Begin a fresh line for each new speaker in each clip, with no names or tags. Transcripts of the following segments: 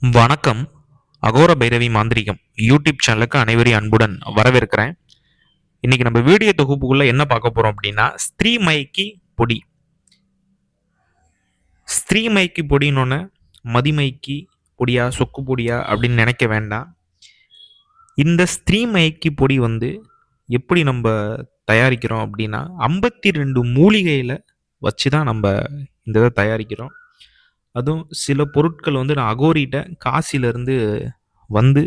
வணக்கம். அகோர பைரவி மாந்திரீகம் யூடியூப் சேனலுக்கு அனைவரையும் அன்புடன் வரவேற்கிறேன். இன்னைக்கு நம்ம வீடியோ தொகுப்புக்குள்ள என்ன பார்க்க போறோம் அப்படின்னா, ஸ்திரீமயக்கி பொடி. ஸ்திரீமயக்கி பொடினோன்னு மதிமயக்கி பொடியா, சொக்கு பொடியா அப்படின்னு நினைக்க வேண்டாம். இந்த ஸ்திரீமயக்கி பொடி எப்படி நம்ம தயாரிக்கிறோம் அப்படின்னா, 52 மூலிகையில வச்சு தான் நம்ம இந்த இதை தயாரிக்கிறோம். அதுவும் சில பொருட்கள் நான் அகோரிட்ட காசிலிருந்து வந்து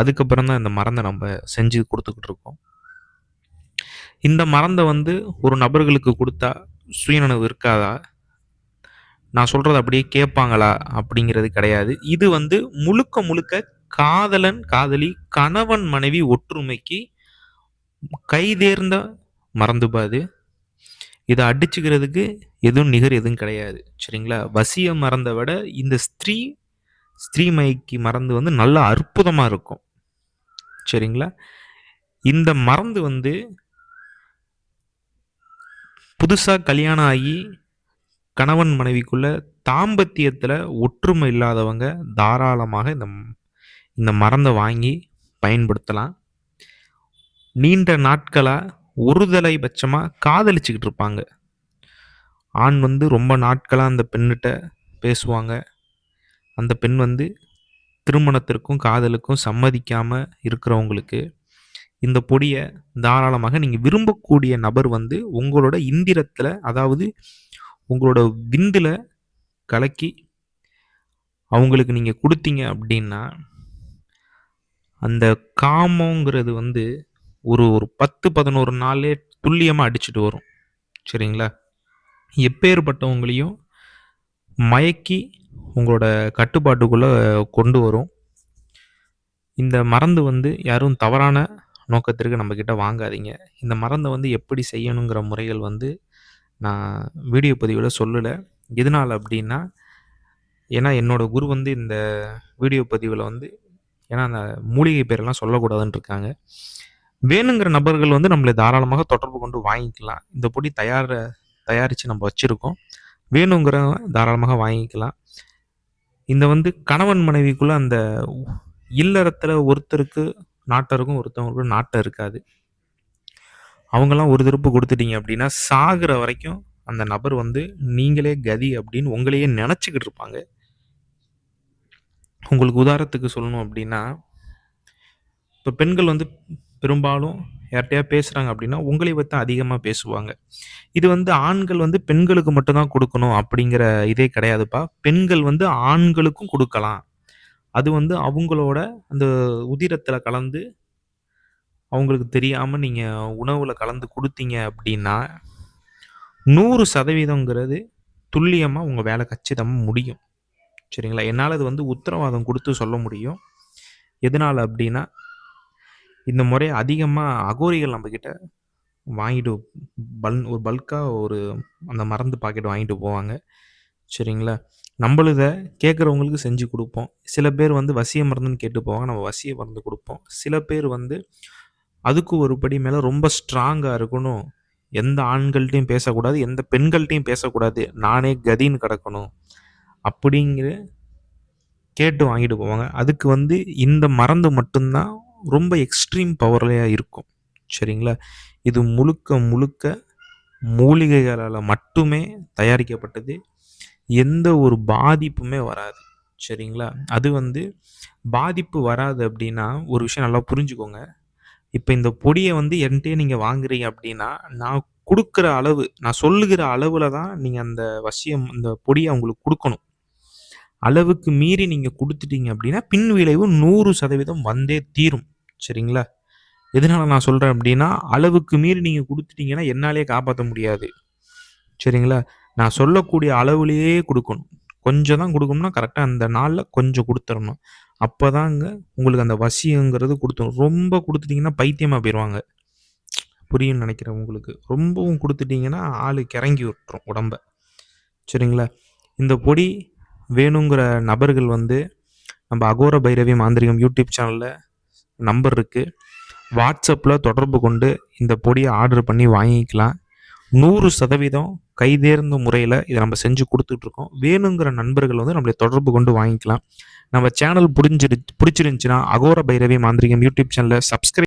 அதுக்கப்புறம் தான் இந்த மருந்தை நம்ம செஞ்சு கொடுத்துக்கிட்டு இருக்கோம். இந்த மருந்தை ஒரு நபர்களுக்கு கொடுத்தா சுயநனவு இருக்காதா, நான் சொல்றது அப்படியே கேட்பாங்களா அப்படிங்கிறது கிடையாது. இது முழுக்க முழுக்க காதலன் காதலி கணவன் மனைவி ஒற்றுமைக்கு கைதேர்ந்த மருந்து பாது. இதை அடிச்சுக்கிறதுக்கு எதுவும் நிகர் எதுவும் கிடையாது. சரிங்களா? வசிய மருந்தை விட இந்த ஸ்திரீமயக்கி மருந்து நல்ல அற்புதமா இருக்கும். சரிங்களா? இந்த மருந்து புதுசா கல்யாணம் ஆகி கணவன் மனைவிக்குள்ள தாம்பத்தியத்துல ஒற்றுமை இல்லாதவங்க தாராளமாக இந்த மருந்தை வாங்கி பயன்படுத்தலாம். நீண்ட நாட்களா ஒருதலை பட்சமா காதலிச்சுக்கிட்டு இருப்பாங்க. ஆண் ரொம்ப நாட்களா அந்த பெண்ணிட்ட பேசுவாங்க. அந்த பெண் திருமணத்திற்கும் காதலுக்கும் சம்மதிக்காம இருக்கிறவங்களுக்கு இந்த பொடியை தாராளமாக நீங்கள் விரும்பக்கூடிய நபர் உங்களோட இந்திரத்தில், அதாவது உங்களோட விந்துல கலக்கி அவங்களுக்கு நீங்கள் கொடுத்தீங்க அப்படின்னா, அந்த காமங்கிறது ஒரு ஒரு 10-11 நாளே துல்லியமாக அடிச்சுட்டு வரும். சரிங்களா? எப்பேற்பட்டவங்களையும் மயக்கி உங்களோட கட்டுப்பாட்டுக்குள்ளே கொண்டு வரும். இந்த மருந்து யாரும் தவறான நோக்கத்திற்கு நம்மக்கிட்ட வாங்காதீங்க. இந்த மருந்தை எப்படி செய்யணுங்கிற முறைகள் நான் வீடியோ பதிவில் சொல்லலை. எதனால் அப்படின்னா, ஏன்னா என்னோட குரு இந்த வீடியோ பதிவில் ஏன்னா அந்த மூலிகை பேரெல்லாம் சொல்லக்கூடாதுன்னு இருக்காங்க. வேணுங்கிற நபர்கள் நம்மளை தாராளமாக தொடர்பு கொண்டு வாங்கிக்கலாம். இந்த பொடி தயாரித்து நம்ம வச்சுருக்கோம். வேணுங்கிறவங்க தாராளமாக வாங்கிக்கலாம். இந்த கணவன் மனைவிக்குள்ளே அந்த இல்லறத்தில் ஒருத்தருக்கு நாட்டம் இருக்கும், ஒருத்தவங்களுக்கு நாட்டம் இருக்காது. அவங்கெல்லாம் ஒரு திருப்பு கொடுத்துட்டீங்க அப்படின்னா சாகிற வரைக்கும் அந்த நபர் நீங்களே கதி அப்படின்னு உங்களையே நினச்சிக்கிட்டு இருப்பாங்க. உங்களுக்கு உதாரணத்துக்கு சொல்லணும் அப்படின்னா, இப்போ பெண்கள் பெரும்பாலும் யார்கிட்டயா பேசுகிறாங்க அப்படின்னா உங்களை பற்றி அதிகமாக பேசுவாங்க. இது ஆண்கள் பெண்களுக்கு மட்டும்தான் கொடுக்கணும் அப்படிங்கிற இதே கிடையாதுப்பா. பெண்கள் ஆண்களுக்கும் கொடுக்கலாம். அது அவங்களோட அந்த உதிரத்தில் கலந்து அவங்களுக்கு தெரியாமல் நீங்கள் உணவில் கலந்து கொடுத்தீங்க அப்படின்னா 100% துல்லியமாக உங்கள் வேலை கச்சிதமாக முடியும். சரிங்களா? என்னால் அது உத்தரவாதம் கொடுத்து சொல்ல முடியும். எதனால் அப்படின்னா, இந்த முறையை அதிகமாக அகோரிகள் நம்மக்கிட்ட வாங்கிட்டு ஒரு பல்காக அந்த மருந்து பாக்கெட் வாங்கிட்டு போவாங்க. சரிங்களா? நம்மளும் இதை கேட்குறவங்களுக்கு செஞ்சு கொடுப்போம். சில பேர் வசிய மருந்துன்னு கேட்டு போவாங்க, நம்ம வசிய மருந்து கொடுப்போம். சில பேர் அதுக்கு ஒரு படி மேலே ரொம்ப ஸ்ட்ராங்காக இருக்கணும், எந்த ஆண்கள்ட்டையும் பேசக்கூடாது, எந்த பெண்கள்ட்டையும் பேசக்கூடாது, நானே கதின்னு கிடக்கணும் அப்படிங்கிற கேட்டு வாங்கிட்டு போவாங்க. அதுக்கு இந்த மருந்து மட்டும்தான் ரொம்ப எக்ஸ்ட்ரீம் பவர்லையாக இருக்கும். சரிங்களா? இது முழுக்க முழுக்க மூலிகைகளால் மட்டுமே தயாரிக்கப்பட்டது. எந்த ஒரு பாதிப்புமே வராது. சரிங்களா? அது பாதிப்பு வராது அப்படின்னா ஒரு விஷயம் நல்லா புரிஞ்சுக்கோங்க. இப்போ இந்த பொடியை என்கிட்டயே நீங்கள் வாங்குறீங்க அப்படின்னா, நான் கொடுக்குற அளவு, நான் சொல்லுகிற அளவில் தான் நீங்கள் அந்த இந்த பொடியை அவங்களுக்கு கொடுக்கணும். அளவுக்கு மீறி நீங்கள் கொடுத்துட்டீங்க அப்படின்னா பின் விளைவு 100% வந்தே தீரும். சரிங்களா? எதனால் நான் சொல்கிறேன் அப்படின்னா, அளவுக்கு மீறி நீங்கள் கொடுத்துட்டீங்கன்னா என்னாலே காப்பாற்ற முடியாது. சரிங்களா? நான் சொல்லக்கூடிய அளவுலேயே கொடுக்கணும். கொஞ்சம் தான் கொடுக்கணும்னா கரெக்டாக அந்த நாளில் கொஞ்சம் கொடுத்துடணும். அப்போ தாங்க உங்களுக்கு அந்த வசியங்கிறது கொடுத்துரும். ரொம்ப கொடுத்துட்டிங்கன்னா பைத்தியமாக போயிடுவாங்க. புரியும்னு நினைக்கிறேன் உங்களுக்கு. ரொம்பவும் கொடுத்துட்டிங்கன்னா ஆள் கிறங்கி விட்டுரும் உடம்ப. சரிங்களா? இந்த பொடி வேணுங்கிற நபர்கள் நம்ம அகோர பைரவி மாந்திரிகம் யூடியூப் சேனலில் நம்பர் இருக்குது. வாட்ஸ்அப்பில் தொடர்பு கொண்டு இந்த பொடியை ஆர்டர் பண்ணி வாங்கிக்கலாம். 100% கைதேர்ந்த முறையில் இதை நம்ம செஞ்சு கொடுத்துட்ருக்கோம். வேணுங்கிற நண்பர்கள் வந்து நம்மளை தொடர்பு கொண்டு வாங்கிக்கலாம். நம்ம சேனல் பிடிச்சிருந்துச்சுன்னா அகோர பைரவி மாந்திரிகம் யூடியூப் சேனலை சப்ஸ்கிரைப்